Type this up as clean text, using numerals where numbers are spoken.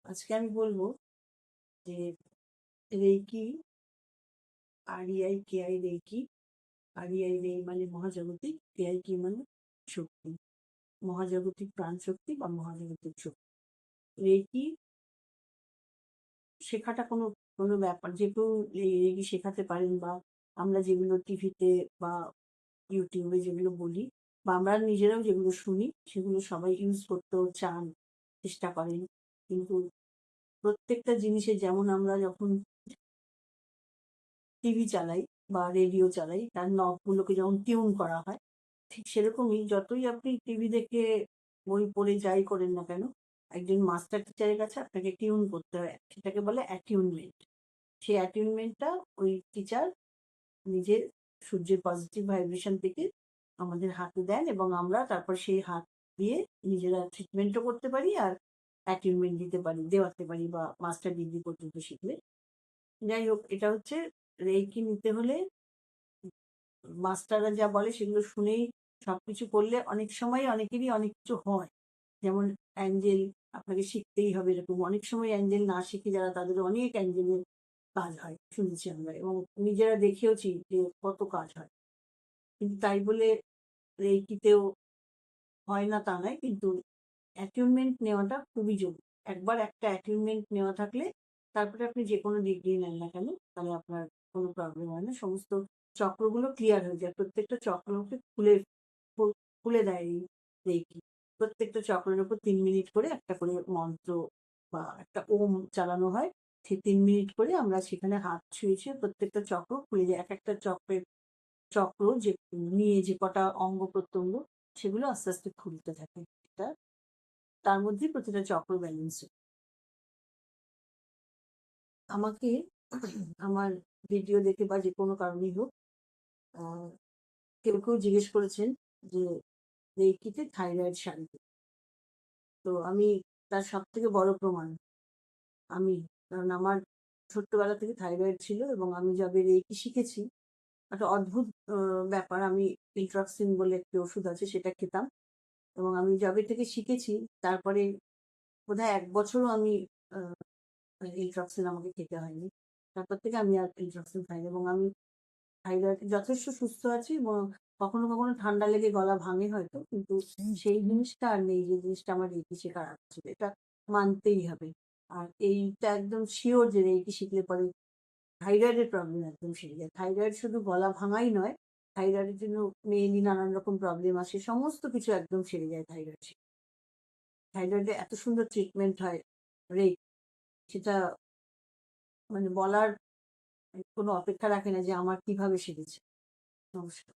আজকে আমি বলবো যে রেইকি, REIKI রেইকি। REI রেই মানে মহাজাগতিক, KI মানে শক্তি, মহাজাগতিক প্রাণ শক্তি বা মহাজাগতিক শক্তি। রেইকি শেখাটা কোনো কোনো ব্যাপার, যে কেউ রেইকি শেখাতে পারেন, বা আমরা যেগুলো টিভিতে বা ইউটিউবে যেগুলো বলি বা আমরা নিজেরাও যেগুলো শুনি সেগুলো সবাই ইউজ করতেও চান, চেষ্টা করেন। কিন্তু প্রত্যেকটা জিনিসে, যেমন আমরা যখন টিভি চালাই বা রেডিও চালাই, তার নবগুলোকে যেমন টিউন করা হয়, ঠিক সেরকমই যতই আপনি টিভি দেখে বই পড়ে যাই করেন না কেন, একজন মাস্টার টিচারের কাছে আপনাকে টিউন করতে হয়, সেটাকে বলে অ্যাটিউনমেন্ট। সেই অ্যাটিউনমেন্টটা ওই টিচার নিজের সূর্যের পজিটিভ ভাইব্রেশন থেকে আমাদের হাতে দেন, এবং আমরা তারপর সেই হাত দিয়ে নিজেরা ট্রিটমেন্টও করতে পারি আর অ্যাটিউনমেন্ট দেওয়াতে পারি, বা মাস্টার ডিগ্রি পর্যন্ত শিখলে। যাই হোক, এটা হচ্ছে রেইকি নিতে হলে মাস্টাররা যা বলে সেগুলো শুনেই সবকিছু করলে অনেক সময় অনেকেরই অনেক কিছু হয়। যেমন অ্যাঞ্জেল আপনাকে শিখতেই হবে, এরকম অনেক সময় অ্যাঞ্জেল না শিখে যারা, তাদের অনেক অ্যাঞ্জেলের কাজ হয় শুনেছি আমরা, এবং নিজেরা দেখেওছি যে কত কাজ হয়। কিন্তু তাই বলে রেইকিতেও হয় না তা নয়, কিন্তু অ্যাটিউনমেন্ট নেওয়াটা খুবই জরুরি। একবার একটা অ্যাটিউনমেন্ট নেওয়া থাকলে তারপরে আপনি যে কোনো ডিগ্রি নেন না কেন, তাহলে আপনার কোনো প্রবলেম হয় না। সমস্ত চক্রগুলো ক্লিয়ার হয়ে যায়, প্রত্যেকটা চক্রকে খুলে দেয় এই রেইকি। প্রত্যেকটা চক্রের উপর 3 মিনিট করে একটা করে মন্ত্র বা একটা ওম চালানো হয়। সেই 3 মিনিট করে আমরা সেখানে হাত ছুঁয়ে ছুঁয়ে প্রত্যেকটা চক্র খুলে যায়। এক একটা চক্র যে নিয়ে যে কটা অঙ্গ প্রত্যঙ্গ, সেগুলো আস্তে আস্তে খুলতে থাকে। এটা তার মধ্যে প্রতিটা চক্র ব্যালেন্স। আমাকে আমার ভিডিও দেখে বা যে কোনো কারণেই হোক, আহ, কেউ কেউ জিজ্ঞেস করেছেন যে রেইকিতে থাইরয়েড শান্তি। তো আমি তার সব থেকে বড় প্রমাণ আমি, কারণ আমার ছোট্টবেলা থেকে থাইরয়েড ছিল, এবং আমি যবে রেইকি শিখেছি, একটা অদ্ভুত ব্যাপার, আমি ইন্ট্রক্সিন বলে একটি ওষুধ আছে সেটা খেতাম, এবং আমি যবে থেকে শিখেছি তারপরে বোধহয় 1 বছরও আমি ইন্ট্রক্সিন আমাকে খেতে হয়নি। তারপর থেকে আমি আর ইন্ট্রক্সিন খাই না, এবং আমি থাইরয়েড যথেষ্ট সুস্থ আছি, এবং কখনো কখনো ঠান্ডা লেগে গলা ভাঙে হয়তো, কিন্তু সেই জিনিসটা আর নেই যে জিনিসটা আমার রেইকি শেখার আগে ছিল। এটা মানতেই হবে। আর এইটা একদম শিওর যে রেইকি শিখলে পরে থাইরয়েডের প্রবলেম একদম সেরে যায়। থাইরয়েড শুধু গলা ভাঙাই নয়, থাইরয়েডের জন্য মেইনলি নানান রকম প্রবলেম আসে, সমস্ত কিছু একদম সেরে যায় থাইরয়েড। থাইরয়েডে এত সুন্দর ট্রিটমেন্ট হয় রেইকি, সেটা মানে বলার কোনো অপেক্ষা রাখে না যে আমার কিভাবে সেরেছে। নমস্কার।